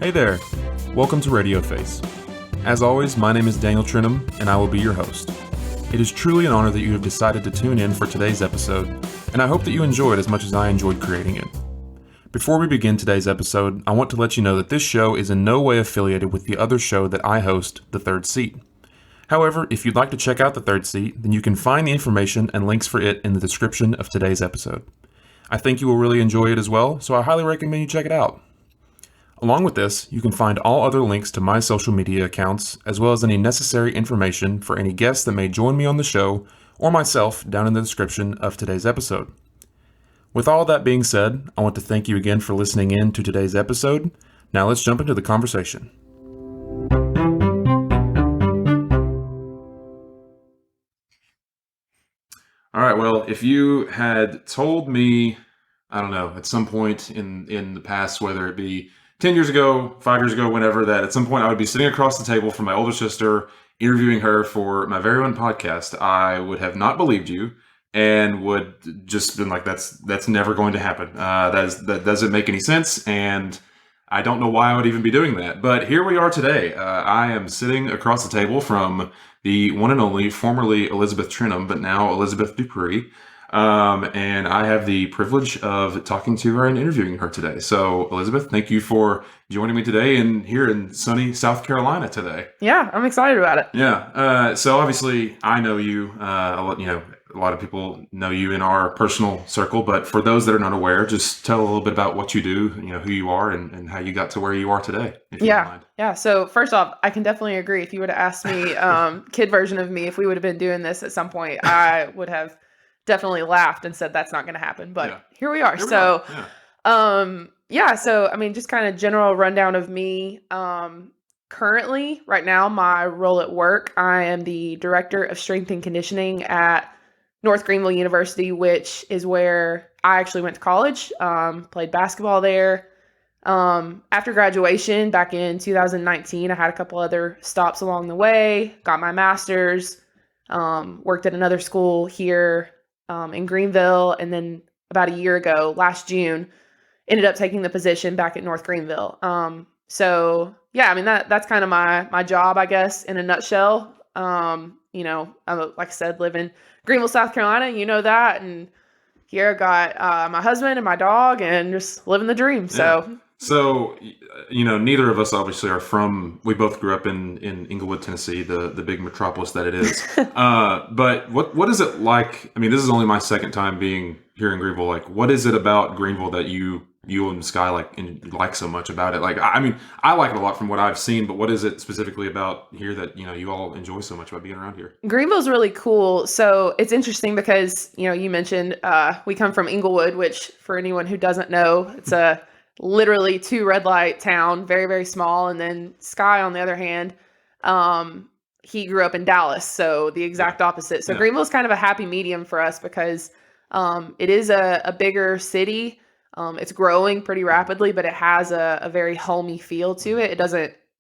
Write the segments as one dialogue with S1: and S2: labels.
S1: Hey there, welcome to Radio Face. As always, my name is Daniel Trinham, and I will be your host. It is truly an honor that you have decided to tune in for today's episode, and I hope that you enjoy it as much as I enjoyed creating it. Before we begin today's episode, I want to let you know that this show is in no way affiliated with the other show that I host, The Third Seat. However, if you'd like to check out The Third Seat, then you can find the information and links for it in the description of today's episode. I think you will really enjoy it as well, so I highly recommend you check it out. Along with this, you can find all other links to my social media accounts, as well as any necessary information for any guests that may join me on the show, or myself, down in the description of today's episode. With all that being said, I want to thank you again for listening in to today's episode. Now let's jump into the conversation. All right, well, if you had told me, I don't know, at some point in the past, whether it be 10 years ago, 5 years ago, whenever, that at some point I would be sitting across the table from my older sister, interviewing her for my very own podcast, I would have not believed you and would just been like, that's never going to happen. That doesn't make any sense, and I don't know why I would even be doing that. But here we are today. I am sitting across the table from the one and only, formerly Elizabeth Trinham, but now Elizabeth Dupree. And I have the privilege of talking to her and interviewing her today. So, Elizabeth, thank you for joining me today and here in sunny South Carolina today.
S2: Yeah, I'm excited about it.
S1: Yeah. So obviously I know you, a lot of people know you in our personal circle, but for those that are not aware, just tell a little bit about what you do, who you are and how you got to where you are today, if you don't mind.
S2: Yeah. So first off, I can definitely agree. If you would have asked me, kid version of me, if we would have been doing this at some point, I would have definitely laughed and said that's not going to happen. But here we are. So I mean, just kind of general rundown of me. Currently, right now, my role at work, I am the director of strength and conditioning at North Greenville University, which is where I actually went to college, played basketball there. After graduation back in 2019, I had a couple other stops along the way, got my master's, worked at another school here in Greenville, and then about a year ago, last June, ended up taking the position back at North Greenville. So yeah, I mean, that's kind of my job, I guess, in a nutshell. I like I said, live in Greenville, South Carolina, you know that. And here I got my husband and my dog and just living the dream.
S1: So, neither of us obviously are we both grew up in Englewood, Tennessee, the big metropolis that it is. But what is it like? I mean, this is only my second time being here in Greenville. Like, what is it about Greenville that you and Sky like so much about it? Like, I mean, I like it a lot from what I've seen, but what is it specifically about here that, you all enjoy so much about being around here?
S2: Greenville's really cool. So it's interesting because, you mentioned we come from Englewood, which for anyone who doesn't know, it's a literally 2 red light town, very, very small. And then Sky, on the other hand, he grew up in Dallas. So the exact opposite. So Greenville's kind of a happy medium for us because it is a bigger city. It's growing pretty rapidly, but it has a very homey feel to it.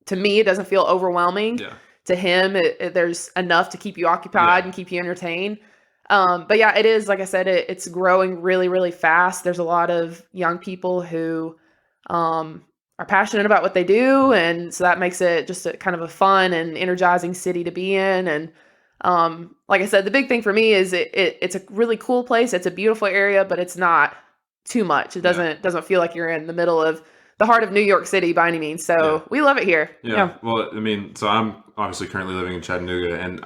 S2: To me, it doesn't feel overwhelming. Yeah. To him, there's enough to keep you occupied and keep you entertained. But yeah, it is, like I said, it's growing really, really fast. There's a lot of young people who are passionate about what they do. And so that makes it just a kind of a fun and energizing city to be in. And like I said, the big thing for me is it's a really cool place. It's a beautiful area, but it's not too much. It doesn't feel like you're in the middle of the heart of New York City by any means. So we love it here.
S1: Yeah. Well, I mean, so I'm obviously currently living in Chattanooga, and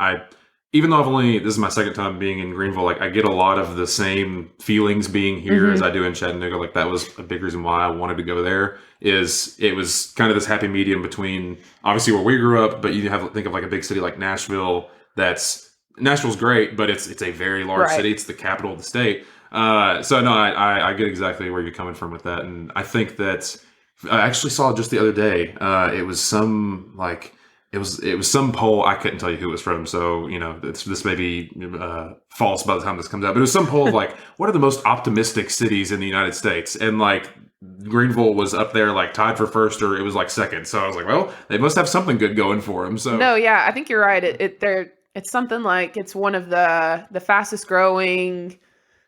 S1: even though this is my second time being in Greenville, like I get a lot of the same feelings being here as I do in Chattanooga. Like that was a big reason why I wanted to go there. It was kind of this happy medium between obviously where we grew up, but you think of like a big city like Nashville. Nashville's great, but it's a very large city. It's the capital of the state. So no, I get exactly where you're coming from with that, and I think that I actually saw just the other day. It was some poll. I couldn't tell you who it was from, so this may be false by the time this comes out. But it was some poll of like, what are the most optimistic cities in the United States? And like Greenville was up there, like tied for first, or it was like second. So I was like, well, they must have something good going for them. So
S2: no, yeah, I think you're right. It's something like it's one of the fastest growing.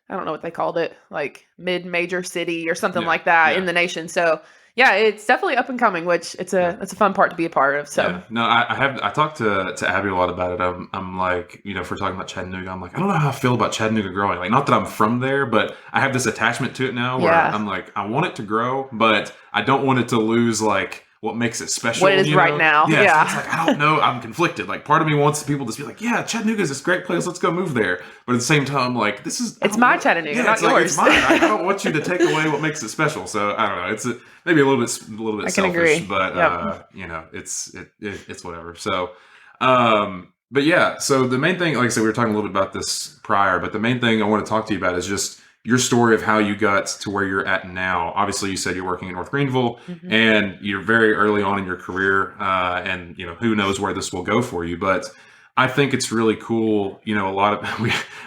S2: I don't know what they called it, like mid-major city or something like that in the nation. So Yeah, it's definitely up and coming, which it's a fun part to be a part of. So
S1: Yeah, no, I talked to Abby a lot about it. I'm like, if we're talking about Chattanooga, I'm like, I don't know how I feel about Chattanooga growing. Like, not that I'm from there, but I have this attachment to it now where
S2: yeah,
S1: I'm like, I want it to grow, but I don't want it to lose like what makes it
S2: what it
S1: special,
S2: is right now.
S1: Yeah, so it's
S2: Yeah,
S1: like I don't know. I'm conflicted. Like, part of me wants people to be like, yeah, Chattanooga is this great place. Let's go move there. But at the same time, like, this is I
S2: it's
S1: don't
S2: my
S1: want,
S2: Chattanooga,
S1: yeah,
S2: not
S1: it's like it's
S2: yours.
S1: mine. I don't want you to take away what makes it special. So I don't know. It's maybe a little bit
S2: I can
S1: selfish,
S2: agree.
S1: but
S2: Yep.
S1: it's whatever. So, but yeah. So the main thing, like I said, we were talking a little bit about this prior, but the main thing I want to talk to you about is just your story of how you got to where you're at now. Obviously, you said you're working in North Greenville,
S2: hmm
S1: and you're very early on in your career, and who knows where this will go for you, but. I think it's really cool. A lot of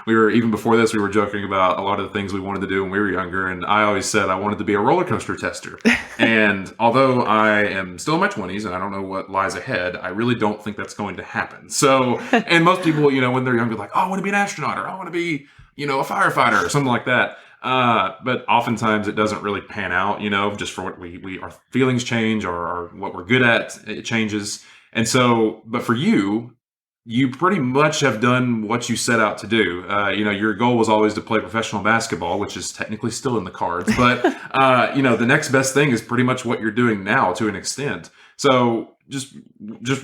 S1: we were even before this we were joking about a lot of the things we wanted to do when we were younger, and I always said I wanted to be a roller coaster tester. And although I am still in my 20s and I don't know what lies ahead, I really don't think that's going to happen. So, and most people, when they're younger, like, oh, I want to be an astronaut or I want to be, a firefighter or something like that. But oftentimes it doesn't really pan out, just for what our feelings change or what we're good at, it changes. And so, but for you pretty much have done what you set out to do. Your goal was always to play professional basketball, which is technically still in the cards. But the next best thing is pretty much what you're doing now to an extent. So just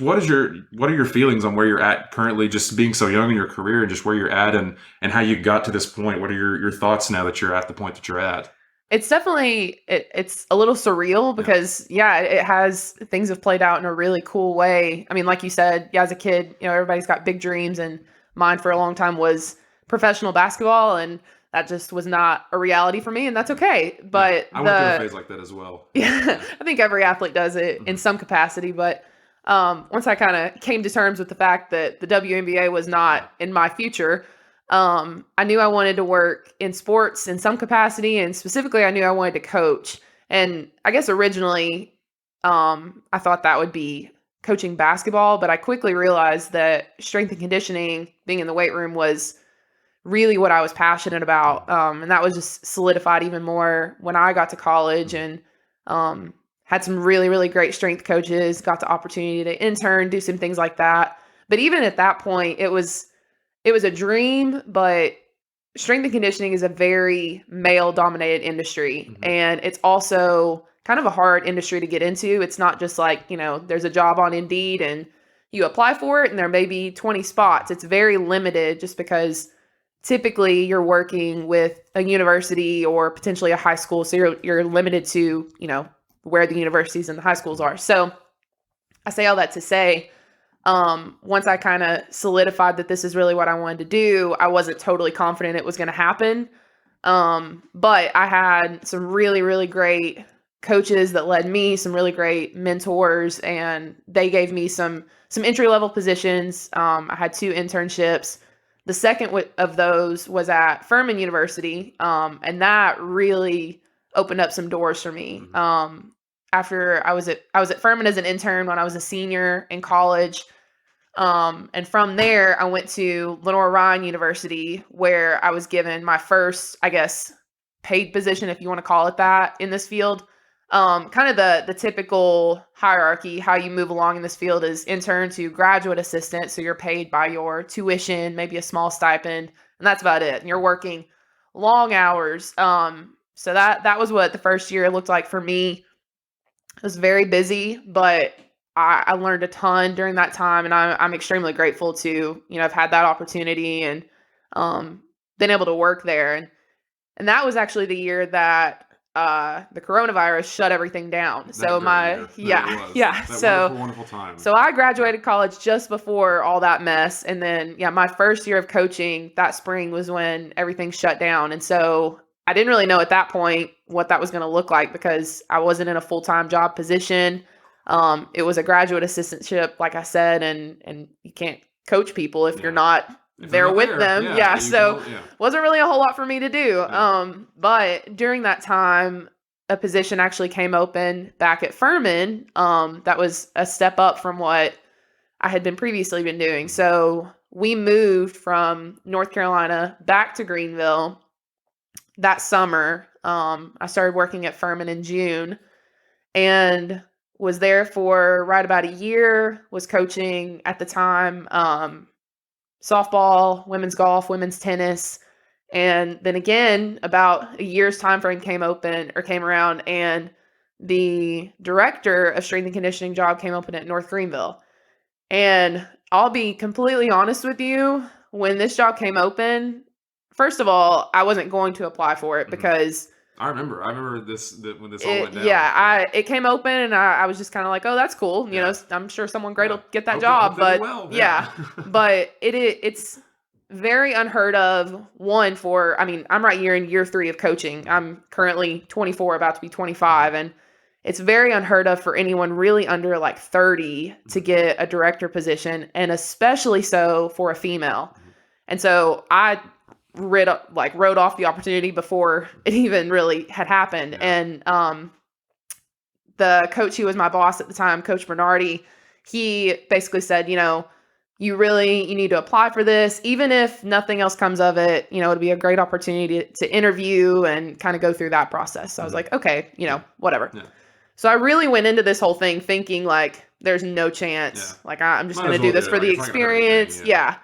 S1: what are your feelings on where you're at currently, just being so young in your career and just where you're at and how you got to this point? What are your thoughts now that you're at the point that you're at?
S2: It's definitely it's a little surreal
S1: Yeah.
S2: because it has things have played out in a really cool way. I mean, like you said, as a kid, everybody's got big dreams, and mine for a long time was professional basketball, and that just was not a reality for me, and that's okay.
S1: Yeah.
S2: But
S1: I went through a phase like that as well.
S2: yeah, I think every athlete does it in
S1: Mhm.
S2: some capacity, but once I kind of came to terms with the fact that the WNBA was
S1: Yeah.
S2: not in my future, I knew I wanted to work in sports in some capacity, and specifically, I knew I wanted to coach. And I guess originally, I thought that would be coaching basketball, but I quickly realized that strength and conditioning, being in the weight room, was really what I was passionate about. And that was just solidified even more when I got to college and had some really, really great strength coaches, got the opportunity to intern, do some things like that. But even at that point, it was a dream, but strength and conditioning is a very male dominated industry.
S1: Mhm.
S2: And it's also kind of a hard industry to get into. It's not just like, there's a job on Indeed and you apply for it and there may be 20 spots. It's very limited just because typically you're working with a university or potentially a high school. So you're limited to, where the universities and the high schools are. So I say all that to say, once I kind of solidified that this is really what I wanted to do, I wasn't totally confident it was going to happen. But I had some really, really great coaches that led me, some really great mentors, and they gave me some entry level positions. I had 2 internships. The second of those was at Furman University, and that really opened up some doors for me.
S1: Mhm.
S2: After I was at Furman as an intern when I was a senior in college. And from there, I went to Lenore Ryan University, where I was given my first, I guess, paid position, if you want to call it that, in this field. Kind of the typical hierarchy, how you move along in this field is intern to graduate assistant. So you're paid by your tuition, maybe a small stipend, and that's about it. And you're working long hours. So that was what the first year looked like for me. It was very busy, but I learned a ton during that time, and I'm extremely grateful to have had that opportunity and um, been able to work there. And that was actually the year that the coronavirus shut everything down.
S1: That
S2: So
S1: great
S2: my
S1: year. That
S2: yeah
S1: was.
S2: yeah
S1: That
S2: so
S1: wonderful, wonderful time.
S2: so I graduated college just before all that mess, and then my first year of coaching that spring was when everything shut down, and so I didn't really know at that point what that was going to look like because I wasn't in a full-time job position. It was a graduate assistantship, like I said, and you can't coach people if you're
S1: Yeah.
S2: not
S1: If they're
S2: there
S1: not
S2: with
S1: there,
S2: them.
S1: yeah,
S2: Yeah,
S1: you can
S2: so
S1: yeah.
S2: wasn't really a whole lot for me to do.
S1: Yeah.
S2: But during that time, a position actually came open back at Furman. That was a step up from what I had previously been doing.
S1: Mhm.
S2: So we moved from North Carolina back to Greenville that summer. I started working at Furman in June, and was there for right about a year, was coaching at the time softball, women's golf, women's tennis. And then again, about a year's time frame came around, and the director of strength and conditioning job came open at North Greenville. And I'll be completely honest with you, when this job came open, first of all, I wasn't going to apply for it because
S1: I remember when this all went down.
S2: it came open, and I was just kind of like, oh, that's cool. You know, I'm sure someone great will get that
S1: Hope
S2: job,
S1: they do
S2: but
S1: well.
S2: but it's very unheard of. One, I'm right here in year 3 of coaching. I'm currently 24, about to be 25, and it's very unheard of for anyone really under like 30 to get a director position, and especially so for a female. And so I wrote off the opportunity before it even really had happened. And the coach who was my boss at the time, Coach Bernardi, he basically said, you need to apply for this. Even if nothing else comes of it, it'd be a great opportunity to interview and kind of go through that process. So I was like, okay, whatever. Yeah. So I really went into this whole thing thinking like, there's no chance. Yeah. Like, I'm just going to do this for the experience. Yeah.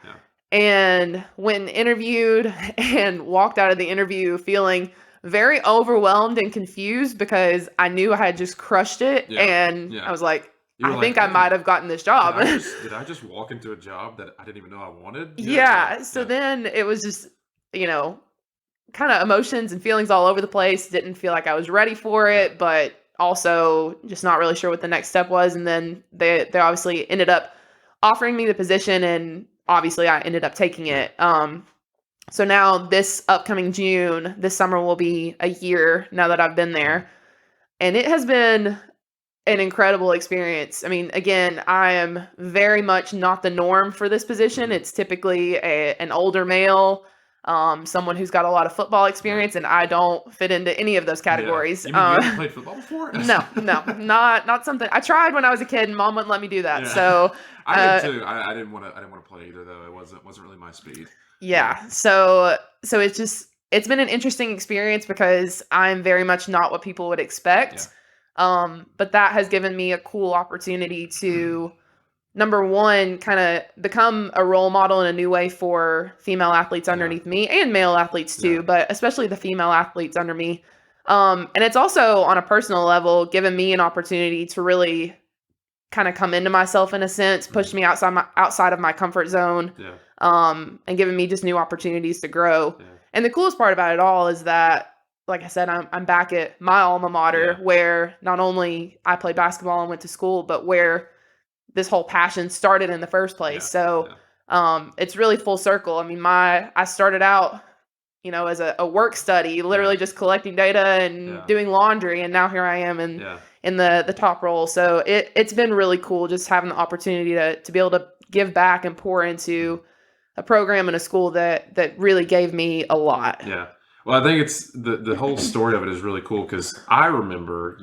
S2: And when interviewed and walked out of the interview feeling very overwhelmed and confused because I knew I had just crushed it. Yeah. And I was like, I think I might have gotten this job.
S1: Did I just walk into a job that I didn't even know I wanted?
S2: Yeah. So then it was just, kind of emotions and feelings all over the place. Didn't feel like I was ready for it, but also just not really sure what the next step was. And then they obviously ended up offering me the position, and obviously I ended up taking it. So now this upcoming June, this summer will be a year now that I've been there, and it has been an incredible experience. I mean, again, I am very much not the norm for this position. It's typically an older male, someone who's got a lot of football experience, and I don't fit into any of those categories.
S1: You haven't played football before?
S2: No, not something. I tried when I was a kid, and Mom wouldn't let me do that. Yeah. So
S1: I did too. I didn't want to play either, though. It wasn't really my speed.
S2: Yeah. So it's been an interesting experience because I'm very much not what people would expect. Yeah. But that has given me a cool opportunity to, number one, kind of become a role model in a new way for female athletes underneath me, and male athletes too, but especially the female athletes under me. And it's also on a personal level given me an opportunity to really kind of come into myself in a sense, push me outside of my comfort zone, and giving me just new opportunities to grow. Yeah. And the coolest part about it all is that, like I said, I'm back at my alma mater, where not only I played basketball and went to school, but where this whole passion started in the first place. So it's really full circle. I mean, I started out, as a work study, literally just collecting data and doing laundry, and now here I am in the top role. So it's been really cool just having the opportunity to be able to give back and pour into a program and a school that really gave me a lot.
S1: Yeah. Well, I think it's the whole story of it is really cool, because I remember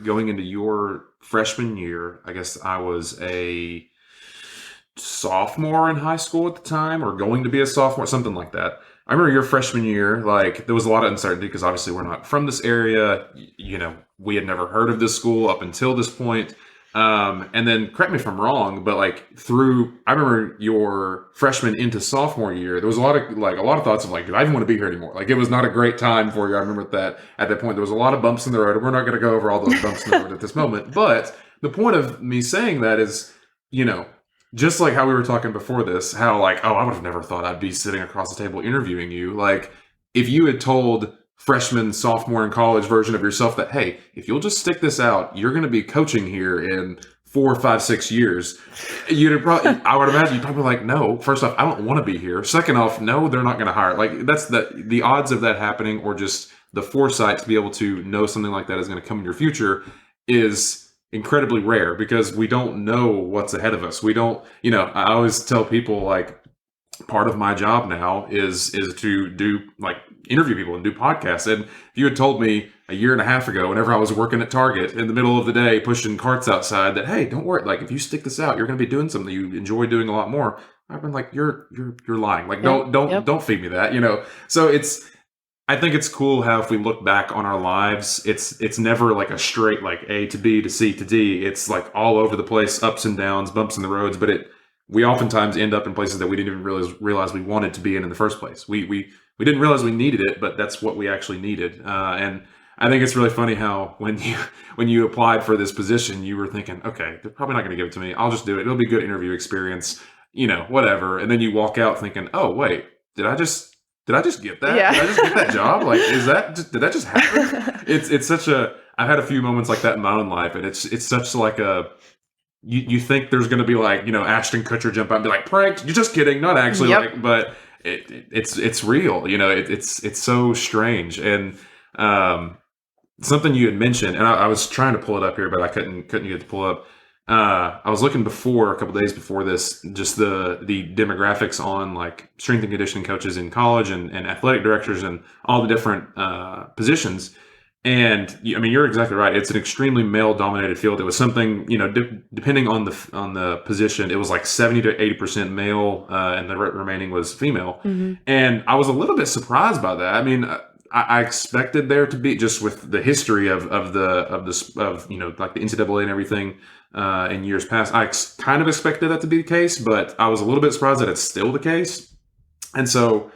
S1: going into your freshman year. I guess I was a sophomore in high school at the time, or going to be a sophomore, something like that. I remember your freshman year, like, there was a lot of uncertainty because obviously we're not from this area. We had never heard of this school up until this point. And then, correct me if I'm wrong, but I remember your freshman into sophomore year, there was a lot of thoughts of do I even want to be here anymore? It was not a great time for you. I remember that at that point, there was a lot of bumps in the road, and we're not going to go over all those bumps in the road at this moment. But the point of me saying that is, just like how we were talking before this, how I would have never thought I'd be sitting across the table interviewing you. If you had told freshman, sophomore in college version of yourself that, hey, if you'll just stick this out, you're going to be coaching here in 4, 5, 6 years, I would imagine you'd probably be no, first off, I don't want to be here. Second off, no, they're not going to hire. That's the odds of that happening, or just the foresight to be able to know something like that is going to come in your future, is incredibly rare, because we don't know what's ahead of us. We don't, I always tell people, part of my job now is to do interview people and do podcasts. And if you had told me a year and a half ago, whenever I was working at Target in the middle of the day pushing carts outside, that, hey, don't worry, if you stick this out, you're going to be doing something you enjoy doing a lot more, I've been you're lying. Don't feed me that. So I think it's cool how if we look back on our lives, it's never like a straight like A to B to C to D. It's like all over the place, ups and downs, bumps in the roads. But we oftentimes end up in places that we didn't even realize we wanted to be in the first place. We didn't realize we needed it, but that's what we actually needed. And I think it's really funny how when you applied for this position, you were thinking, okay, they're probably not going to give it to me. I'll just do it. It'll be a good interview experience, whatever. And then you walk out thinking, oh wait, did I just get that?
S2: Yeah.
S1: Did I just get that job? Like, did that just happen? It's such a. I've had a few moments like that in my own life, and it's such like a. You think there's going to be like Ashton Kutcher jump out and be like pranked? You're just kidding, not actually.
S2: Yep.
S1: Like, but it's real. It's so strange and something you had mentioned, and I was trying to pull it up here, but I couldn't get it to pull up. I was looking before, a couple days before this, just the demographics on like strength and conditioning coaches in college and athletic directors and all the different positions. And I mean, you're exactly right. It's an extremely male-dominated field. It was something, depending on the position, it was like 70 to 80% male, and the remaining was female.
S2: Mm-hmm.
S1: And I was a little bit surprised by that. I mean, I expected there to be, just with the history of like the NCAA and everything in years past, I kind of expected that to be the case, but I was a little bit surprised that it's still the case. And so,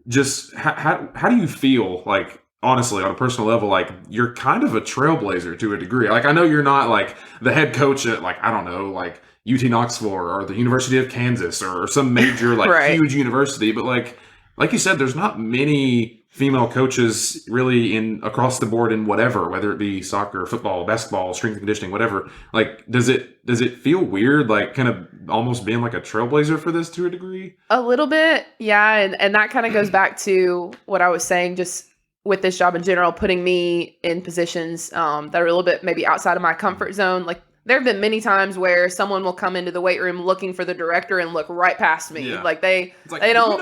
S1: just how do you feel like? Honestly, on a personal level, like you're kind of a trailblazer to a degree. Like I know you're not like the head coach at like, I don't know, like UT Knoxville or the University of Kansas or some major like
S2: Right.
S1: huge university, but like you said, there's not many female coaches really in across the board in whatever, whether it be soccer, football, basketball, strength and conditioning, whatever. Like, does it feel weird, like kind of almost being like a trailblazer for this to a degree?
S2: A little bit, yeah, and that kind of goes back to what I was saying, just with this job in general, putting me in positions that are a little bit maybe outside of my comfort zone. Like there have been many times where someone will come into the weight room looking for the director and look right past me.
S1: Yeah.
S2: Like they don't,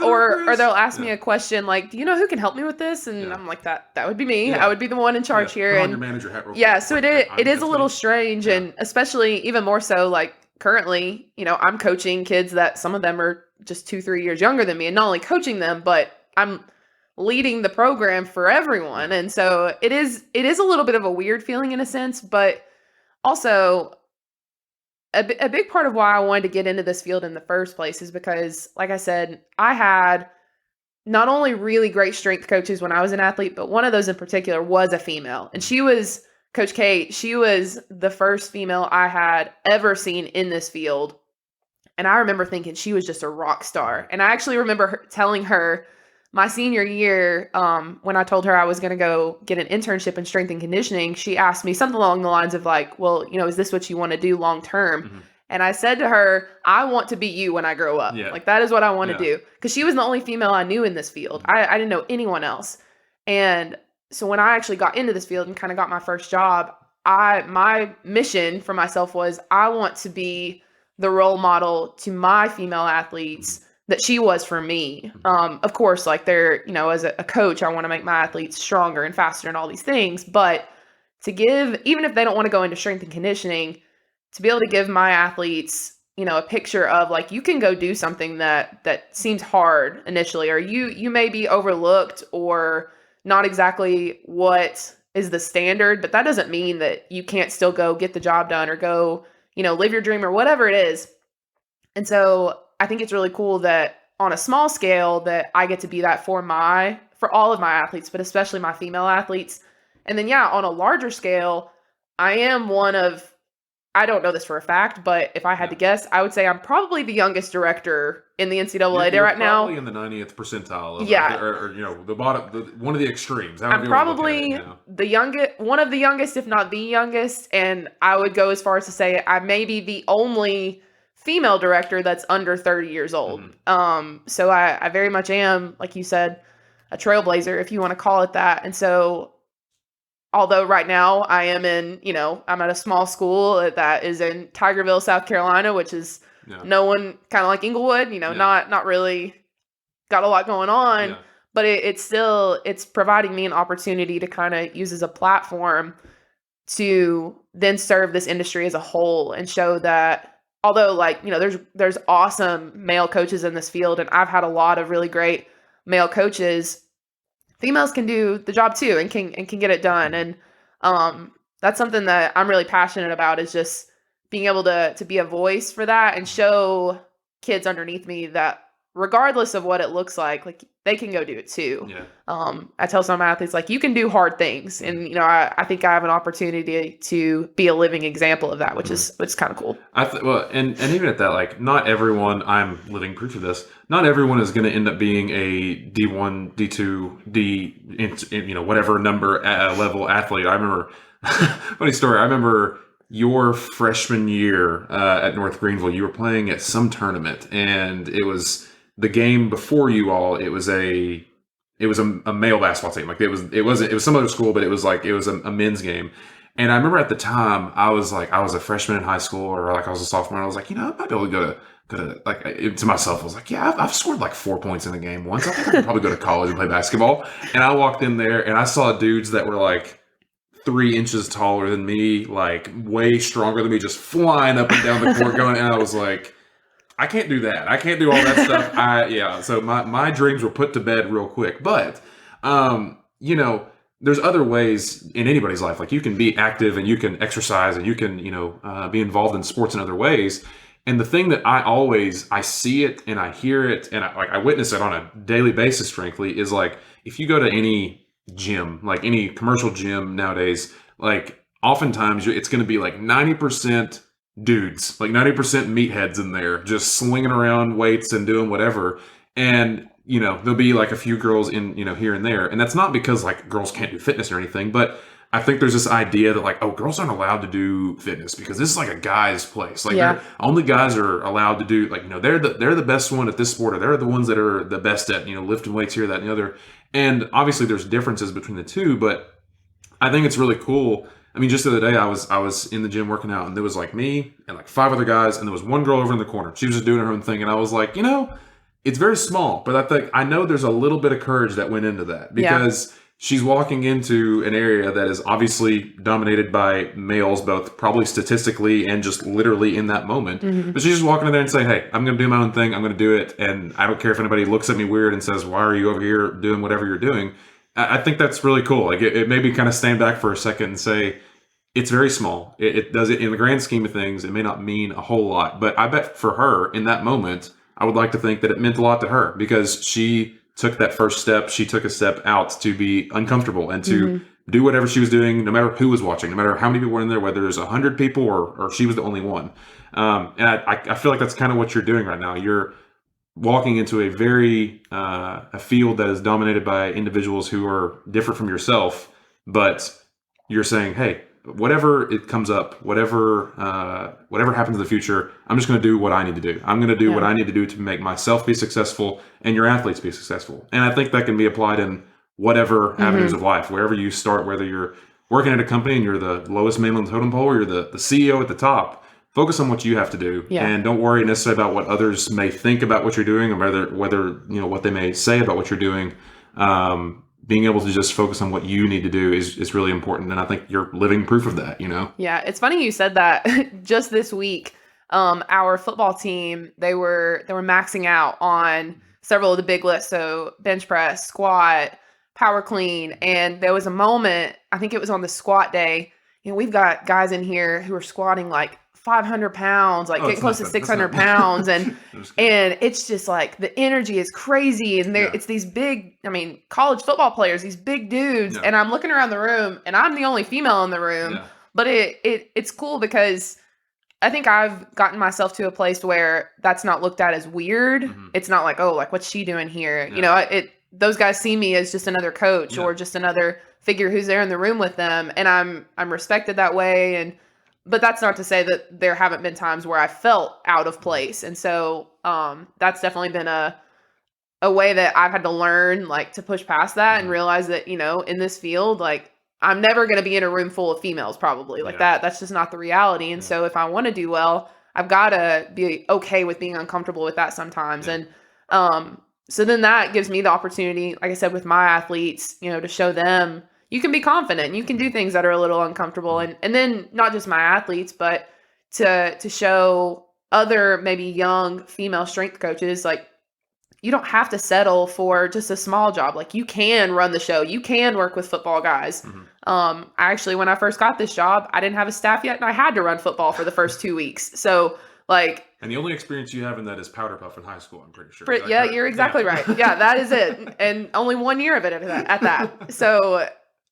S2: or they'll ask me a question like, do you know who can help me with this? And I'm like, that would be me.
S1: Yeah.
S2: I would be the one in charge here.
S1: Put on
S2: And
S1: your manager hat real
S2: yeah,
S1: quick.
S2: so it is a little strange, and especially even more so like currently, I'm coaching kids that some of them are just 2-3 years younger than me, and not only coaching them, but I'm leading the program for everyone. And so it is a little bit of a weird feeling in a sense, but also a big part of why I wanted to get into this field in the first place is because, like I said, I had not only really great strength coaches when I was an athlete, but one of those in particular was a female. And she was Coach Kate. She was the first female I had ever seen in this field. And I remember thinking she was just a rock star. And I actually remember telling her my senior year, when I told her I was going to go get an internship in strength and conditioning, she asked me something along the lines of like, well, is this what you want to do long term? Mm-hmm. And I said to her, I want to be you when I grow up. Yeah. Like, that is what I want to do. Because she was the only female I knew in this field. Mm-hmm. I didn't know anyone else. And so when I actually got into this field and kind of got my first job, my mission for myself was I want to be the role model to my female athletes that she was for me. Of course, like they're, as a coach, I want to make my athletes stronger and faster and all these things. But to give, even if they don't want to go into strength and conditioning, to be able to give my athletes, a picture of like, you can go do something that seems hard initially, or you may be overlooked or not exactly what is the standard, but that doesn't mean that you can't still go get the job done or go, live your dream or whatever it is. And so I think it's really cool that on a small scale that I get to be that for all of my athletes, but especially my female athletes. And then, on a larger scale, I am I don't know this for a fact, but if I had to guess, I would say I'm probably the youngest director in the NCAA right now.
S1: Probably in the 90th percentile. Or the bottom, one of the extremes.
S2: I'm probably the youngest, one of the youngest, if not the youngest. And I would go as far as to say I may be the only female director that's under 30 years old. Mm-hmm. So I very much am, like you said, a trailblazer, if you want to call it that. And so, although right now I am I'm at a small school that is in Tigerville, South Carolina, which is no one, kind of like Inglewood, not really got a lot going on, but it's providing me an opportunity to kind of use as a platform to then serve this industry as a whole and show that although there's awesome male coaches in this field, and I've had a lot of really great male coaches, females can do the job too, and can get it done. And that's something that I'm really passionate about, is just being able to be a voice for that and show kids underneath me that regardless of what it looks like they can go do it too.
S1: Yeah.
S2: I tell some athletes, like, you can do hard things, and I think I have an opportunity to be a living example of that, which is kind of cool.
S1: Well, and even at that, like, not everyone. I'm living proof of this. Not everyone is going to end up being a D1, D2, D, whatever number level athlete. I remember funny story. I remember your freshman year at North Greenville. You were playing at some tournament, and it was the game before you all. It was a male basketball team. Like, it was some other school, but it was a men's game. And I remember at the time I was a freshman in high school, or like I was a sophomore. And I was like, I might be able to go to like, to myself, I was like, yeah, I've scored like 4 points in a game once. I think I could probably go to college and play basketball. And I walked in there and I saw dudes that were like 3 inches taller than me, like way stronger than me, just flying up and down the court going. And I was like, I can't do that. I can't do all that stuff. So my dreams were put to bed real quick. But, there's other ways in anybody's life. Like, you can be active and you can exercise and you can, be involved in sports in other ways. And the thing that I see it and I hear it and I witness it on a daily basis, frankly, is like, if you go to any gym, like any commercial gym nowadays, like oftentimes it's going to be like 90% dudes, like 90% meatheads in there, just slinging around weights and doing whatever. And, there'll be like a few girls in, here and there. And that's not because like girls can't do fitness or anything, but I think there's this idea that like, oh, girls aren't allowed to do fitness because this is like a guy's place. Like, only guys are allowed to do, like, they're the best one at this sport, or they're the ones that are the best at, lifting weights here, that, and the other. And obviously there's differences between the two, but I think it's really cool. I mean, just the other day I was in the gym working out, and there was like me and like 5 other guys, and there was one girl over in the corner. She was just doing her own thing. And I was like, it's very small, but I know there's a little bit of courage that went into that, because she's walking into an area that is obviously dominated by males, both probably statistically and just literally in that moment. Mm-hmm. But she's just walking in there and saying, hey, I'm going to do my own thing. I'm going to do it. And I don't care if anybody looks at me weird and says, why are you over here doing whatever you're doing? I think that's really cool. Like, it made me kind of stand back for a second and say, it's very small. It does it in the grand scheme of things. It may not mean a whole lot, but I bet for her in that moment, I would like to think that it meant a lot to her, because she took that first step. She took a step out to be uncomfortable and to do whatever she was doing, no matter who was watching, no matter how many people were in there, whether there's 100 people or she was the only one. And I feel like that's kind of what you're doing right now. You're walking into a field that is dominated by individuals who are different from yourself, but you're saying, hey, whatever it comes up, whatever happens in the future, I'm just going to do what I need to do. I'm going to do what I need to do to make myself be successful and your athletes be successful. And I think that can be applied in whatever avenues of life, wherever you start, whether you're working at a company and you're the lowest man on the totem pole, or you're the CEO at the top. Focus on what you have to do, and don't worry necessarily about what others may think about what you're doing, or whether what they may say about what you're doing. Being able to just focus on what you need to do is really important. And I think you're living proof of that,
S2: Yeah, it's funny you said that. Just this week, our football team, they were maxing out on several of the big lifts. So bench press, squat, power clean. And there was a moment, I think it was on the squat day, we've got guys in here who are squatting like 500 pounds, like getting close to 600 pounds. And it's just like the energy is crazy. And it's these big, college football players, these big dudes. Yeah. And I'm looking around the room, and I'm the only female in the room. Yeah. But it's cool, because I think I've gotten myself to a place where that's not looked at as weird. Mm-hmm. It's not like, oh, like, what's she doing here? Yeah. Those guys see me as just another coach or just another figure who's there in the room with them. And I'm respected that way. But that's not to say that there haven't been times where I felt out of place. And so that's definitely been a way that I've had to learn, like, to push past that and realize that, in this field, like, I'm never going to be in a room full of females, probably. Like, that's just not the reality. And so if I want to do well, I've got to be okay with being uncomfortable with that sometimes. And so then that gives me the opportunity, like I said, with my athletes, to show them, you can be confident. You can do things that are a little uncomfortable. And then not just my athletes, but to show other maybe young female strength coaches, like, you don't have to settle for just a small job. Like you can run the show, you can work with football guys. I actually, when I first got this job, I didn't have a staff yet, and I had to run football for the first 2 weeks. So like,
S1: And the only experience you have in that is powder puff in high school, I'm pretty sure.
S2: yeah, you're exactly right. Yeah, that is it. And only 1 year of it at that. So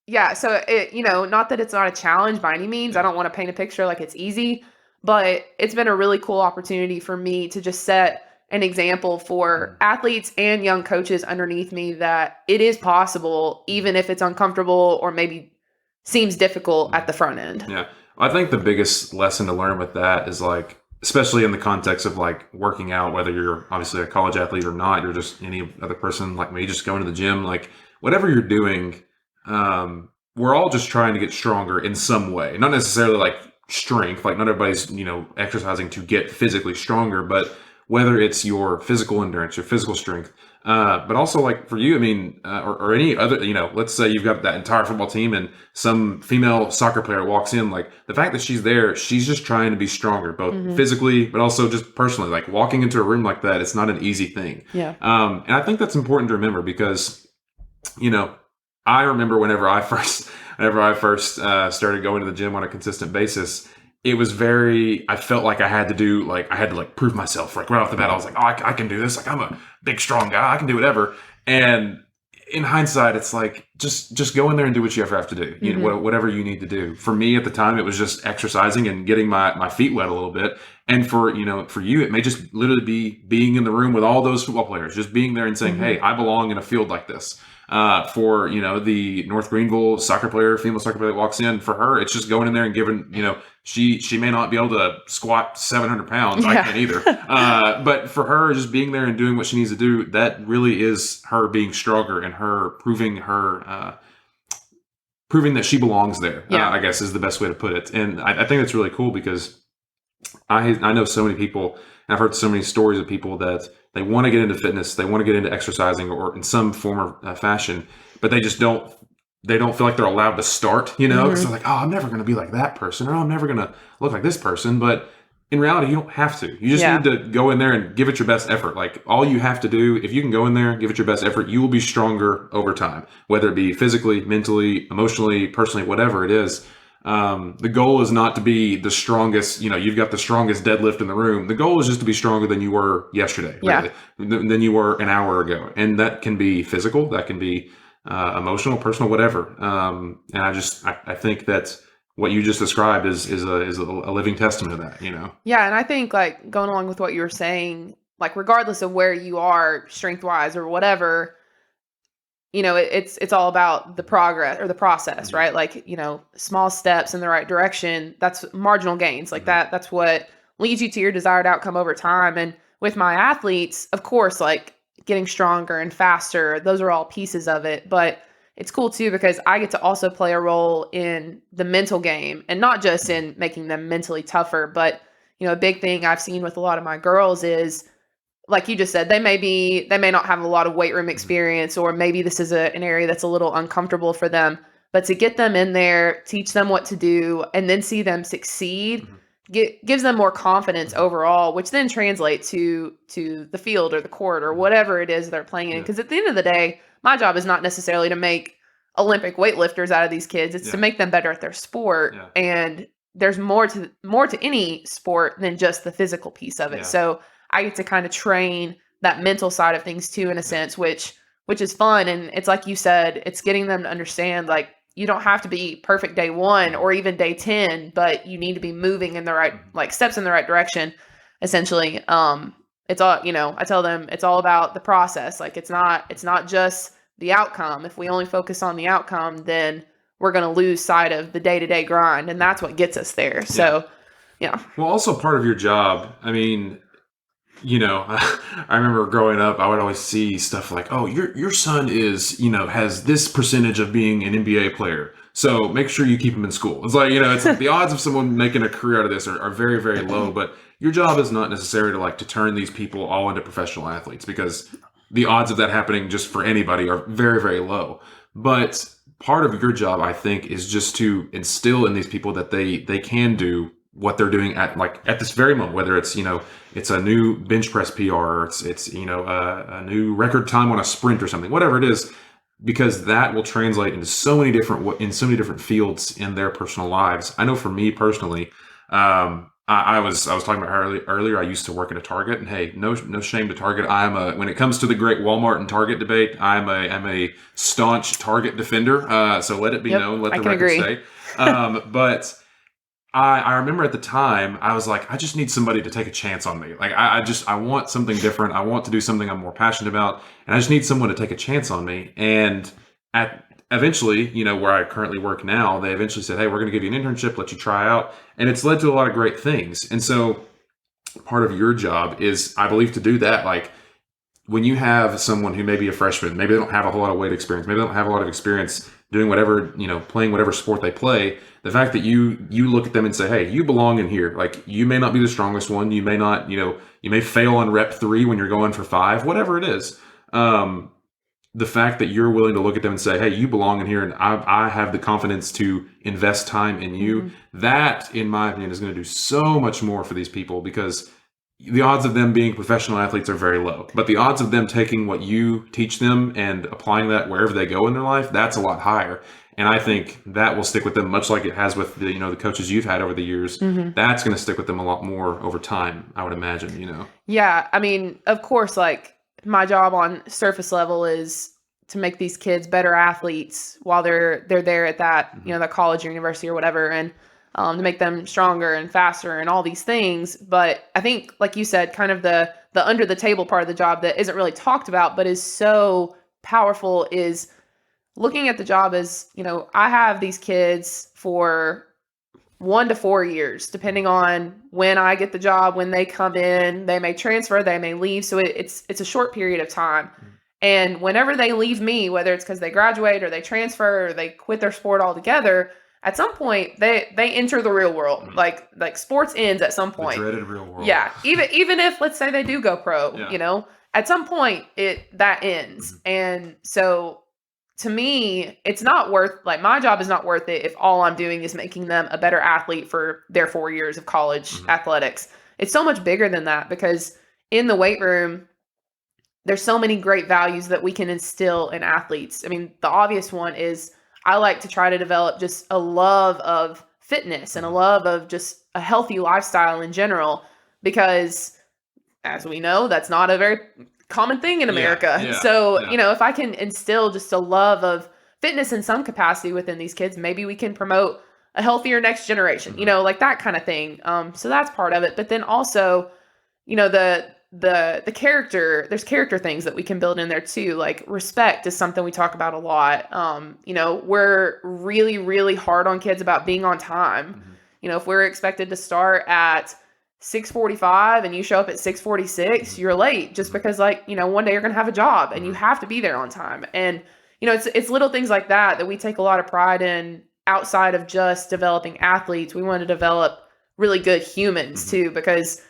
S2: yeah, so it, not that it's not a challenge by any means. I don't want to paint a picture like it's easy, but it's been a really cool opportunity for me to just set an example for athletes and young coaches underneath me that it is possible, even if it's uncomfortable or maybe seems difficult at the front end.
S1: Yeah. I think the biggest lesson to learn with that is like, especially in the context of like working out, whether you're obviously a college athlete or not, you're just any other person like me, just going to the gym, like whatever you're doing, we're all just trying to get stronger in some way, not necessarily like strength, like not everybody's, exercising to get physically stronger, but whether it's your physical endurance, your physical strength, but also like for you, I mean, or any other, let's say you've got that entire football team and some female soccer player walks in, like the fact that she's there, she's just trying to be stronger, both physically, but also just personally, like walking into a room like that, it's not an easy thing.
S2: Yeah.
S1: And I think that's important to remember because, I remember whenever I first started going to the gym on a consistent basis, it was I felt like I had to prove myself. Like right off the bat, I was like, oh, I can do this. Like I'm a big, strong guy. I can do whatever. And in hindsight, it's like, just go in there and do what you ever have to do. Whatever you need to do. For me at the time, it was just exercising and getting my feet wet a little bit. And for you, it may just literally be being in the room with all those football players, just being there and saying, hey, I belong in a field like this. For the North Greenville female soccer player that walks in, for her, it's just going in there and giving, she may not be able to squat 700 pounds. I can't either. But for her, just being there and doing what she needs to do, that really is her being stronger and her proving that she belongs there. I guess is the best way to put it. And I think that's really cool because I know so many people, and I've heard so many stories of people that they want to get into fitness, they want to get into exercising or in some form or fashion, but they just don't feel like they're allowed to start, because they're like, oh, I'm never going to be like that person, or I'm never going to look like this person. But in reality, you don't have to. You just need to go in there and give it your best effort. Like all you have to do, if you can go in there, give it your best effort, you will be stronger over time, whether it be physically, mentally, emotionally, personally, whatever it is. The goal is not to be the strongest, you've got the strongest deadlift in the room. The goal is just to be stronger than you were yesterday, really, than you were an hour ago. And that can be physical, that can be emotional, personal, whatever. And I think that what you just described is a living testament to that,
S2: Yeah. And I think like going along with what you were saying, like regardless of where you are strength wise or whatever, it's all about the progress or the process, right? Like, small steps in the right direction, that's marginal gains. Like that's what leads you to your desired outcome over time. And with my athletes, of course, like getting stronger and faster, those are all pieces of it. But it's cool too, because I get to also play a role in the mental game and not just in making them mentally tougher. But, a big thing I've seen with a lot of my girls is, like you just said, they may not have a lot of weight room experience, or maybe this is an area that's a little uncomfortable for them, but to get them in there, teach them what to do, and then see them succeed, gives them more confidence overall, which then translates to the field or the court or whatever it is they're playing in. Because at the end of the day, my job is not necessarily to make Olympic weightlifters out of these kids. It's to make them better at their sport. And there's more to any sport than just the physical piece of it. So I get to kind of train that mental side of things too, in a sense, which is fun. And it's like you said, it's getting them to understand, like, you don't have to be perfect day 1 or even day 10, but you need to be moving in the right, like, steps in the right direction, essentially. It's all, I tell them it's all about the process. Like, it's not just the outcome. If we only focus on the outcome, then we're going to lose sight of the day-to-day grind. And that's what gets us there. So, yeah.
S1: Well, also part of your job, I mean, I remember growing up, I would always see stuff like, oh, your son is, has this percentage of being an NBA player, so make sure you keep him in school. It's like, it's like the odds of someone making a career out of this are very, very low. But your job is not necessarily to turn these people all into professional athletes, because the odds of that happening just for anybody are very, very low. But part of your job, I think, is just to instill in these people that they can do what they're doing at this very moment, whether it's, it's a new bench press PR, or it's a new record time on a sprint or something, whatever it is, because that will translate into so many different fields in their personal lives. I know for me personally, I was talking about earlier. I used to work at a Target, and hey, no shame to Target. When it comes to the great Walmart and Target debate, I'm a staunch Target defender. So let it be known. Let the record say. But I remember at the time I was like, I just need somebody to take a chance on me. Like I want something different. I want to do something I'm more passionate about, and I just need someone to take a chance on me. And eventually, where I currently work now, they eventually said, hey, we're going to give you an internship, let you try out. And it's led to a lot of great things. And so part of your job is, I believe, to do that. Like when you have someone who may be a freshman, maybe they don't have a whole lot of weight experience, maybe they don't have a lot of experience doing whatever, playing whatever sport they play, the fact that you look at them and say, hey, you belong in here. Like you may not be the strongest one. You may not, you may fail on rep 3 when you're going for 5, whatever it is. The fact that you're willing to look at them and say, hey, you belong in here, and I have the confidence to invest time in you, that, in my opinion, is going to do so much more for these people, because the odds of them being professional athletes are very low. But the odds of them taking what you teach them and applying that wherever they go in their life, that's a lot higher. And I think that will stick with them, much like it has with the coaches you've had over the years. That's going to stick with them a lot more over time, I would imagine,
S2: Yeah, I mean, of course, like, my job on surface level is to make these kids better athletes while they're there at that, that college or university or whatever, and to make them stronger and faster and all these things. But I think, like you said, kind of the under the table part of the job that isn't really talked about, but is so powerful, is looking at the job as, I have these kids for 1 to 4 years, depending on when I get the job, when they come in. They may transfer, they may leave. So it's a short period of time. And whenever they leave me, whether it's because they graduate or they transfer or they quit their sport altogether, at some point they enter the real world. Like sports ends at some point.
S1: The dreaded real world.
S2: Yeah. Even if, let's say, they do go pro, at some point that ends. And so, to me, it's not worth, like, my job is not worth it if all I'm doing is making them a better athlete for their 4 years of college athletics. It's so much bigger than that, because in the weight room, there's so many great values that we can instill in athletes. I mean, the obvious one is, I like to try to develop just a love of fitness and a love of just a healthy lifestyle in general, because, as we know, that's not a very common thing in America. So, if I can instill just a love of fitness in some capacity within these kids, maybe we can promote a healthier next generation, like that kind of thing. So that's part of it. But then also, the character, there's character things that we can build in there too. Like respect is something we talk about a lot. We're really, really hard on kids about being on time. If we're expected to start at 6:45 and you show up at 6:46, you're late, just because, like, one day you're going to have a job and you have to be there on time. And, it's little things like that we take a lot of pride in. Outside of just developing athletes, we want to develop really good humans too, because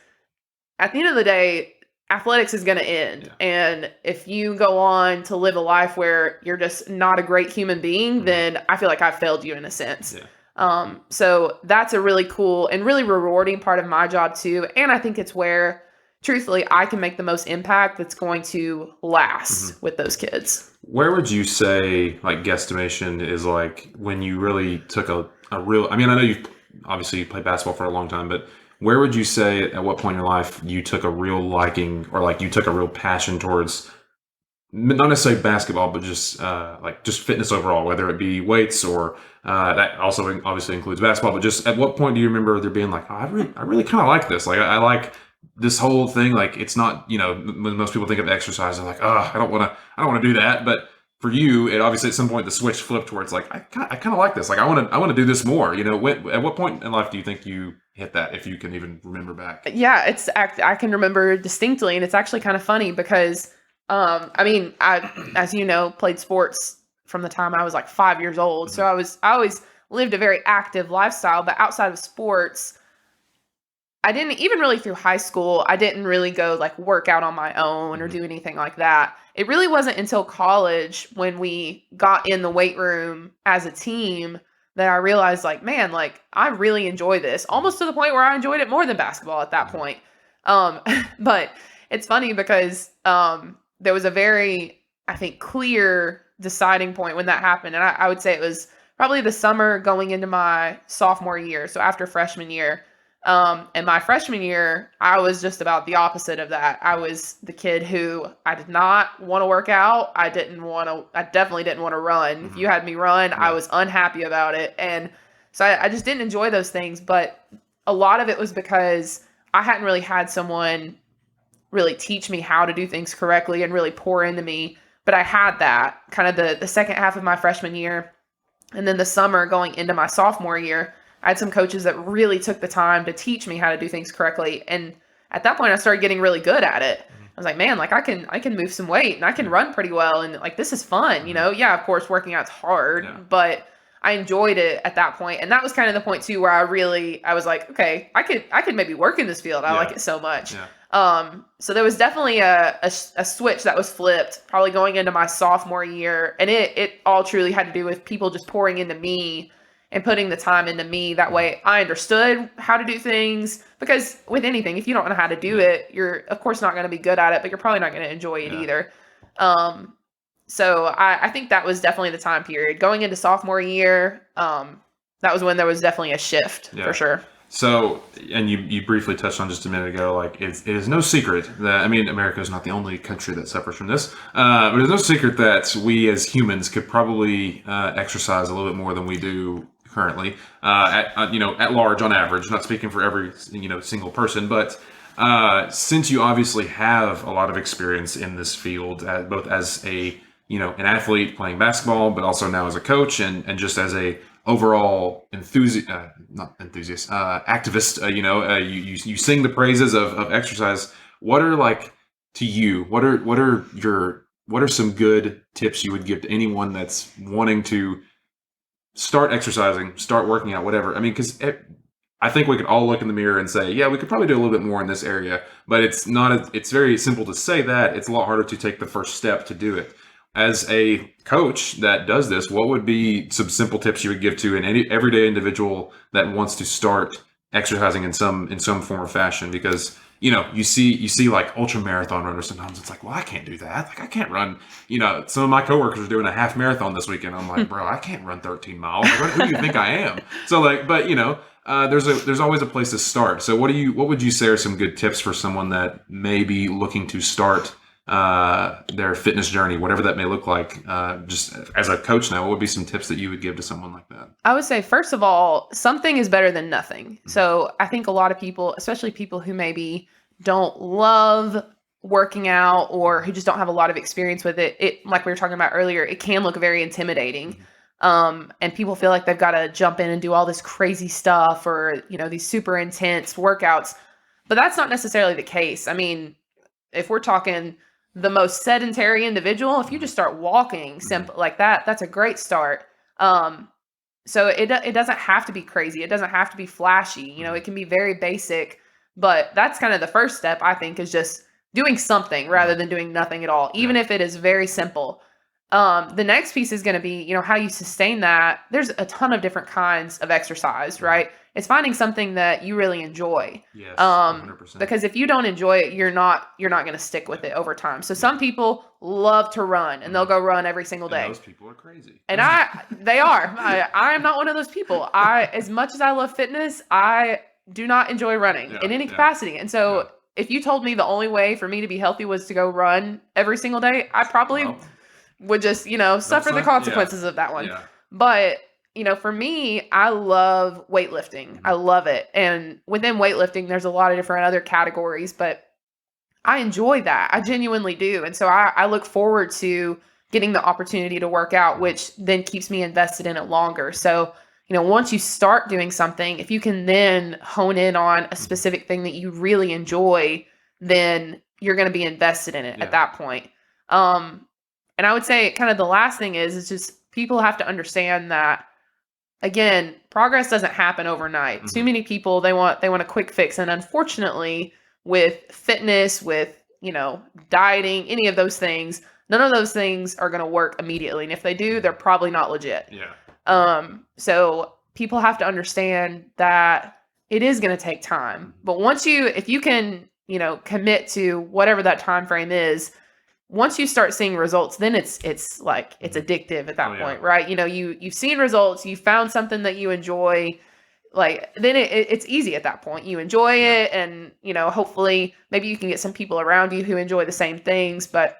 S2: at the end of the day, athletics is going to end. And if you go on to live a life where you're just not a great human being, then I feel like I've failed you in a sense. So that's a really cool and really rewarding part of my job too. And I think it's where, truthfully, I can make the most impact that's going to last with those kids.
S1: Where would you say, like, guesstimation is, like, when you really took a real, I mean, I know you've obviously played basketball for a long time, but where would you say, at what point in your life, you took a real liking, or like you took a real passion towards, not necessarily basketball, but just just fitness overall, whether it be weights or that also obviously includes basketball. But just at what point do you remember there being like, oh, I really kind of like this. Like I like this whole thing. Like it's not, when most people think of exercise, they're like, oh, I don't want to do that. But for you, it obviously at some point the switch flipped where it's like, I kind of like this. Like I want to do this more. At what point in life do you think you hit that, if you can even remember back?
S2: Yeah, I can remember distinctly, and it's actually kind of funny because I as you know, played sports from the time I was like 5 years old. So I always lived a very active lifestyle, but outside of sports, I didn't, even really through high school, I didn't really go like work out on my own or do anything like that. It really wasn't until college, when we got in the weight room as a team, that I realized like, man, like I really enjoy this, almost to the point where I enjoyed it more than basketball at that point. But it's funny because there was a very, I think, clear deciding point when that happened. And I would say it was probably the summer going into my sophomore year. So after freshman year. And my freshman year, I was just about the opposite of that. I was the kid who I did not want to work out. I definitely didn't want to run. If you had me run, I was unhappy about it. And so I just didn't enjoy those things. But a lot of it was because I hadn't really had someone really teach me how to do things correctly and really pour into me. But I had that kind of the second half of my freshman year. And then the summer going into my sophomore year, I had some coaches that really took the time to teach me how to do things correctly. And at that point I started getting really good at it. I was like, man, like I can move some weight and I can run pretty well. And like, this is fun, you know? Yeah, of course, working out's hard, but I enjoyed it at that point. And that was kind of the point too, where I was like, okay, I could maybe work in this field. I like it so much. So there was definitely a switch that was flipped probably going into my sophomore year. And it all truly had to do with people just pouring into me and putting the time into me. That way I understood how to do things, because with anything, if you don't know how to do it, you're of course not going to be good at it, but you're probably not going to enjoy it either. So I think that was definitely the time period going into sophomore year. That was when there was definitely a shift for sure.
S1: So, and you briefly touched on just a minute ago, like it is no secret that, I mean, America is not the only country that suffers from this, but it's no secret that we as humans could probably exercise a little bit more than we do currently, at large on average, not speaking for every, single person, but since you obviously have a lot of experience in this field, both as a, an athlete playing basketball, but also now as a coach and just as a overall activist, you sing the praises of exercise. What are what are some good tips you would give to anyone that's wanting to start exercising, start working out, whatever? I mean, because I think we could all look in the mirror and say, yeah, we could probably do a little bit more in this area, but it's very simple to say that. It's a lot harder to take the first step to do it. As a coach that does this, what would be some simple tips you would give to an everyday individual that wants to start exercising in some form or fashion? Because you see like ultra marathon runners sometimes. It's like, well, I can't do that. Like I can't run. Some of my coworkers are doing a half marathon this weekend. I'm like, bro, I can't run 13 miles. Who do you think I am? So like, but there's always a place to start. So what would you say are some good tips for someone that may be looking to start their fitness journey, whatever that may look like? Just as a coach now, what would be some tips that you would give to someone like that?
S2: I would say, first of all, something is better than nothing. So I think a lot of people, especially people who maybe don't love working out or who just don't have a lot of experience with it, like we were talking about earlier, it can look very intimidating. And people feel like they've got to jump in and do all this crazy stuff or, these super intense workouts, but that's not necessarily the case. I mean, if we're talking the most sedentary individual, if you just start walking simple like that, that's a great start. So it doesn't have to be crazy. It doesn't have to be flashy. It can be very basic, but that's kind of the first step, I think, is just doing something rather than doing nothing at all, even if it is very simple. The next piece is going to be, how you sustain that. There's a ton of different kinds of exercise, right? It's finding something that you really enjoy.
S1: Yes, 100%.
S2: Because if you don't enjoy it, you're not going to stick with it over time. So some people love to run and they'll go run every single day.
S1: And those people are crazy.
S2: And they are. I am not one of those people. As much as I love fitness, I do not enjoy running in any capacity. And so if you told me the only way for me to be healthy was to go run every single day, I probably would just, suffer the consequences of that one. Yeah. But, for me, I love weightlifting. I love it. And within weightlifting, there's a lot of different other categories, but I enjoy that. I genuinely do. And so I look forward to getting the opportunity to work out, which then keeps me invested in it longer. So, once you start doing something, if you can then hone in on a specific thing that you really enjoy, then you're going to be invested in it at that point. And I would say kind of the last thing is just people have to understand that, again, progress doesn't happen overnight. Mm-hmm. Too many people, they want a quick fix. And unfortunately, with fitness, with, dieting, any of those things, none of those things are going to work immediately. And if they do, they're probably not legit.
S1: Yeah.
S2: So people have to understand that it is going to take time. But if you can, commit to whatever that time frame is, once you start seeing results, then it's addictive at that point, right? You've seen results, you found something that you enjoy, like then it's easy at that point. You enjoy it, and hopefully maybe you can get some people around you who enjoy the same things. But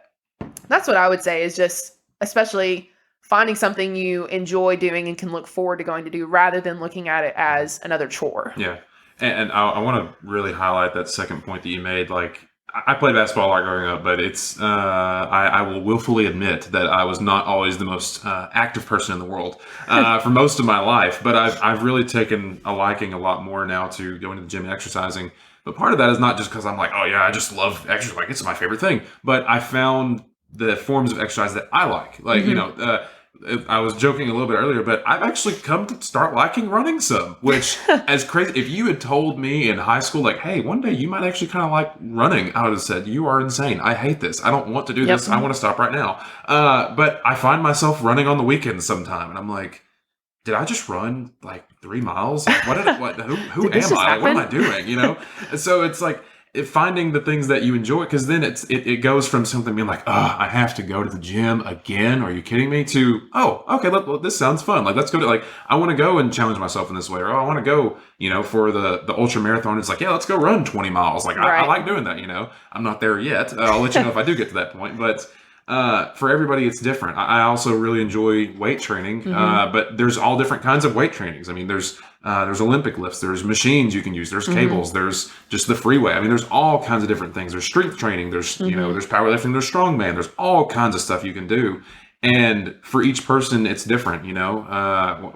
S2: that's what I would say is just especially finding something you enjoy doing and can look forward to going to do rather than looking at it as another chore.
S1: Yeah. And I want to really highlight that second point that you made. Like, I played basketball a lot growing up, but I will willfully admit that I was not always the most active person in the world for most of my life. But I've really taken a liking a lot more now to going to the gym and exercising. But part of that is not just because I'm like, oh yeah, I just love exercise, like it's my favorite thing. But I found the forms of exercise that I like. Like, I was joking a little bit earlier, but I've actually come to start liking running some, which as crazy. If you had told me in high school, like, hey, one day you might actually kind of like running, I would have said, you are insane. I hate this. I don't want to do this. I want to stop right now. But I find myself running on the weekends sometime, and I'm like, did I just run like 3 miles? Like, who am I? Like, what am I doing? So it's like, finding the things that you enjoy, because then it goes from something being like, oh, I have to go to the gym again, are you kidding me, to, oh, okay, this sounds fun, like let's go to, like, I want to go and challenge myself in this way, or oh, I want to go for the ultra marathon. It's like, yeah, let's go run 20 miles, like I like doing that. I'm not there yet. I'll let you know if I do get to that point, but for everybody it's different. I also really enjoy weight training, but there's all different kinds of weight trainings. I mean, there's Olympic lifts, there's machines you can use, there's cables, there's just the freeway. I mean, there's all kinds of different things. There's strength training, there's there's powerlifting, there's strongman, there's all kinds of stuff you can do. And for each person it's different, I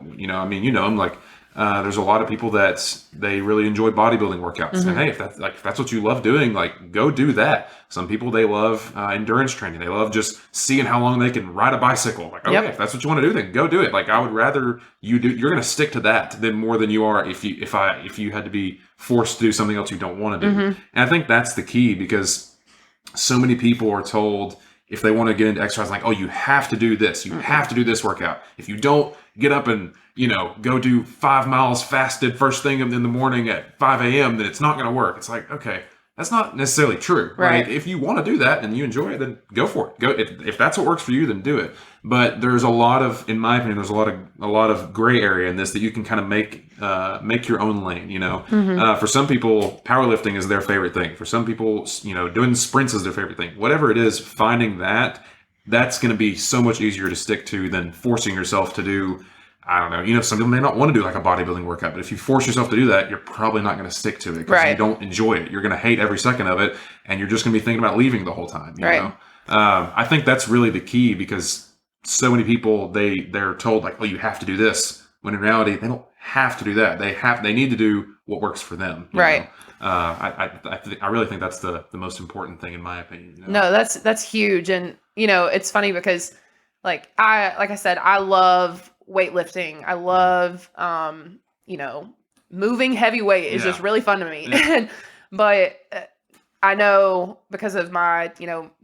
S1: mean, I'm like, there's a lot of people that they really enjoy bodybuilding workouts. And hey, if that's what you love doing, like, go do that. Some people, they love endurance training. They love just seeing how long they can ride a bicycle. Like, okay, if that's what you want to do, then go do it. Like, I would rather you're going to stick to that than more than you are if you had to be forced to do something else you don't want to do. And I think that's the key, because so many people are told, if they want to get into exercise, like, oh, you have to do this. You have to do this workout. If you don't get up and, go do 5 miles fasted first thing in the morning at 5 a.m., then it's not going to work. It's like, okay, that's not necessarily true. Right? If you want to do that and you enjoy it, then go for it. Go if that's what works for you, then do it. But there's a lot of, in my opinion, there's a lot of gray area in this that you can kind of make your own lane. For some people, powerlifting is their favorite thing. For some people, doing sprints is their favorite thing. Whatever it is, finding that's going to be so much easier to stick to than forcing yourself to do. I don't know. Some people may not want to do like a bodybuilding workout, but if you force yourself to do that, you're probably not going to stick to it because you don't enjoy it. You're going to hate every second of it, and you're just going to be thinking about leaving the whole time. You know? I think that's really the key, because so many people, they're told like, oh, you have to do this, when in reality they don't have to do that. They need to do what works for them. You know? I really think that's the most important thing, in my opinion.
S2: No, that's huge. And it's funny because like I said, I love weightlifting. I love moving heavy weight is just really fun to me. But I know, because of my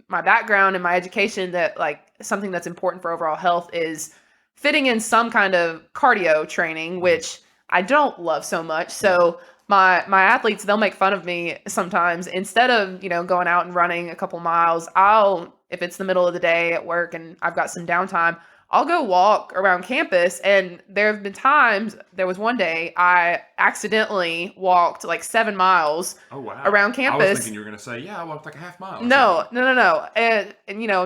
S2: my background and my education, that like something that's important for overall health is fitting in some kind of cardio training, which I don't love so much. So my athletes, they'll make fun of me sometimes. Instead of, going out and running a couple miles, if it's the middle of the day at work and I've got some downtime, I'll go walk around campus. And there have been times, there was one day I accidentally walked like 7 miles around campus.
S1: I was thinking you were going to say, yeah, I walked like a half mile.
S2: No. And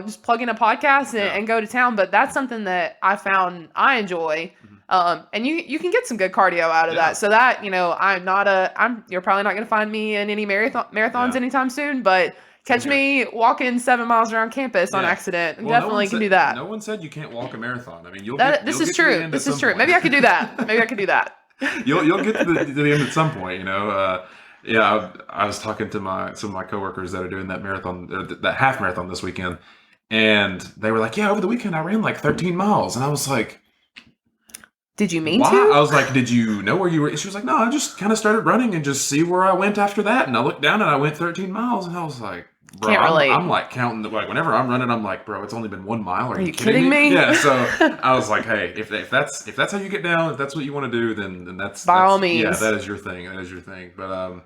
S2: just plug in a podcast and go to town. But that's something that I found I enjoy. And you can get some good cardio out of that. So that, you're probably not going to find me in any marathons anytime soon, but catch me walking 7 miles around campus on accident. Well, definitely can do that.
S1: No one said you can't walk a marathon. I mean,
S2: this is true. This is true. Maybe I could do that.
S1: You'll get to the end at some point, I was talking to some of my coworkers that are doing that marathon, that half marathon this weekend, and they were like, yeah, over the weekend I ran like 13 miles. And I was like,
S2: did you mean
S1: to?
S2: I
S1: was like, did you know where you were? She was like, no, I just kind of started running and just see where I went after that. And I looked down and I went 13 miles, and I was like, bro,
S2: Can't relate.
S1: I'm like counting like whenever I'm running, I'm like, bro, it's only been 1 mile. Are you
S2: kidding me?
S1: Yeah. So I was like, hey, if that's how you get down, if that's what you want to do, then that's
S2: By all
S1: yeah,
S2: means.
S1: that is your thing. That is your thing. But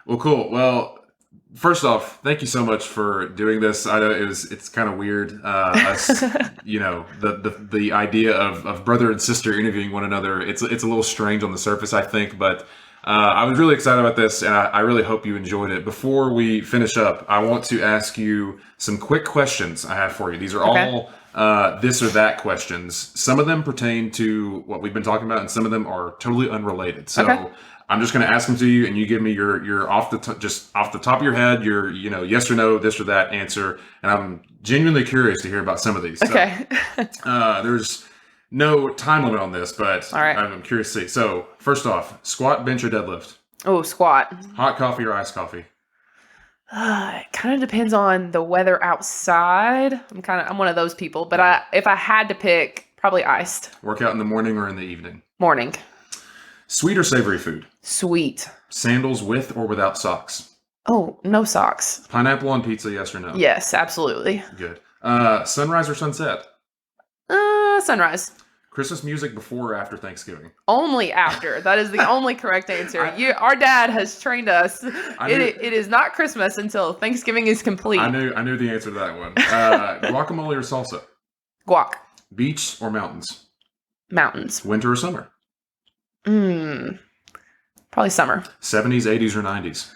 S1: well, cool. Well, first off, thank you so much for doing this. I know it's kind of weird, us, you know, the idea of brother and sister interviewing one another. It's a little strange on the surface, I think, but I was really excited about this, and I really hope you enjoyed it. Before we finish up, I want to ask you some quick questions I have for you. These are all this or that questions. Some of them pertain to what we've been talking about, and some of them are totally unrelated. So I'm just going to ask them to you, and you give me your just off the top of your head, your yes or no, this or that answer. And I'm genuinely curious to hear about some of these.
S2: Okay.
S1: So, there's no time limit on this, but
S2: all right.
S1: I'm curious to see. So first off, squat, bench, or deadlift?
S2: Oh, squat.
S1: Hot coffee or iced coffee?
S2: It kind of depends on the weather outside. I'm one of those people, but if I had to pick, probably iced.
S1: Workout in the morning or in the evening?
S2: Morning.
S1: Sweet or savory food?
S2: Sweet.
S1: Sandals with or without socks?
S2: Oh, no socks.
S1: Pineapple on pizza, yes or no?
S2: Yes, absolutely.
S1: Good. Sunrise or sunset?
S2: Sunrise.
S1: Christmas music before or after Thanksgiving?
S2: Only after. That is the only correct answer. Our dad has trained us. It is not Christmas until Thanksgiving is complete.
S1: I knew the answer to that one. Guacamole or salsa?
S2: Guac.
S1: Beach or mountains?
S2: Mountains.
S1: Winter or summer?
S2: Probably summer.
S1: 70s, 80s, or 90s?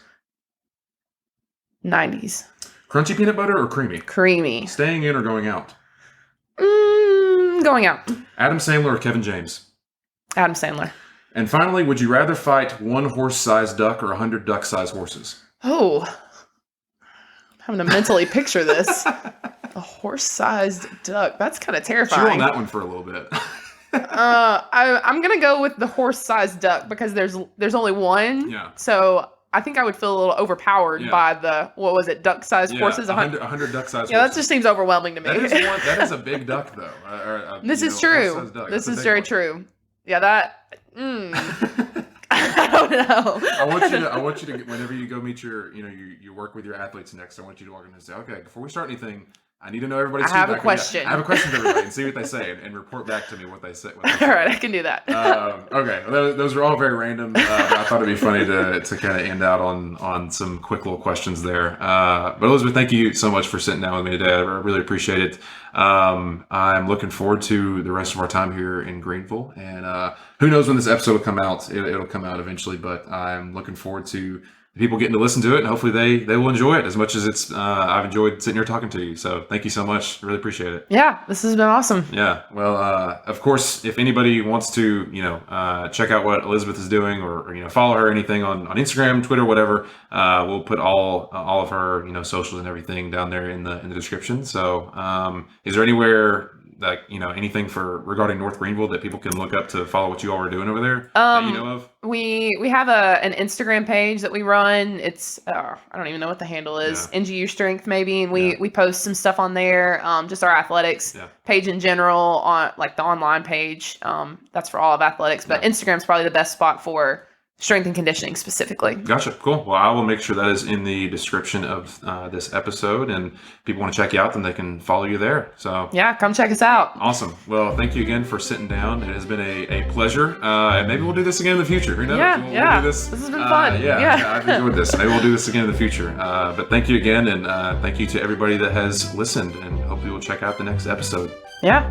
S2: 90s.
S1: Crunchy peanut butter or creamy?
S2: Creamy.
S1: Staying in or going out?
S2: Going out.
S1: Adam Sandler or Kevin James?
S2: Adam Sandler.
S1: And finally, would you rather fight one horse-sized duck or 100 duck-sized horses?
S2: Oh. I'm having to mentally picture this. A horse-sized duck. That's kind of terrifying.
S1: Chew on that one for a little bit.
S2: I'm gonna go with the horse-sized duck because there's only one.
S1: Yeah.
S2: So I think I would feel a little overpowered by the duck-sized horses.
S1: 100 duck-sized horses.
S2: Yeah, that just seems overwhelming to me.
S1: That is a big duck, though.
S2: This is true. This is very true. Yeah, that. I don't know.
S1: I want you to whenever you go meet you work with your athletes next. I want you to walk in and say, okay, before we start anything, I need to know everybody's feedback.
S2: I have a question.
S1: I have a question to everybody and see what they say and report back to me what they say.
S2: All right, I can do that.
S1: Okay, well, those are all very random. I thought it'd be funny to kind of end out on some quick little questions there. But Elizabeth, thank you so much for sitting down with me today. I really appreciate it. I'm looking forward to the rest of our time here in Greenville, and who knows when this episode will come out. It'll come out eventually, but I'm looking forward to people getting to listen to it, and hopefully they will enjoy it as much as it's I've enjoyed sitting here talking to you. So thank you so much. Really appreciate it.
S2: Yeah, this has been awesome.
S1: Yeah. Well, of course, if anybody wants to, check out what Elizabeth is doing or follow her or anything on Instagram, Twitter, whatever, we'll put all of her, socials and everything down there in the description. So is there anywhere like anything regarding North Greenville that people can look up to follow what you all are doing over there that you know of?
S2: We have an Instagram page that we run. It's I don't even know what the handle is. Yeah. NGU Strength maybe, and we post some stuff on there. Just our athletics page in general, on like the online page. That's for all of athletics, but Instagram's probably the best spot for strength and conditioning specifically.
S1: Gotcha. Cool. Well, I will make sure that is in the description of this episode, and if people want to check you out, then they can follow you there. So yeah,
S2: come check us out.
S1: Awesome. Well, thank you again for sitting down. It has been a pleasure, and maybe we'll do this again in the future. Who knows?
S2: We'll do this. This has been fun.
S1: I've enjoyed this. Maybe we'll do this again in the future. But thank you again, and thank you to everybody that has listened, and hopefully we'll check out the next episode.
S2: Yeah.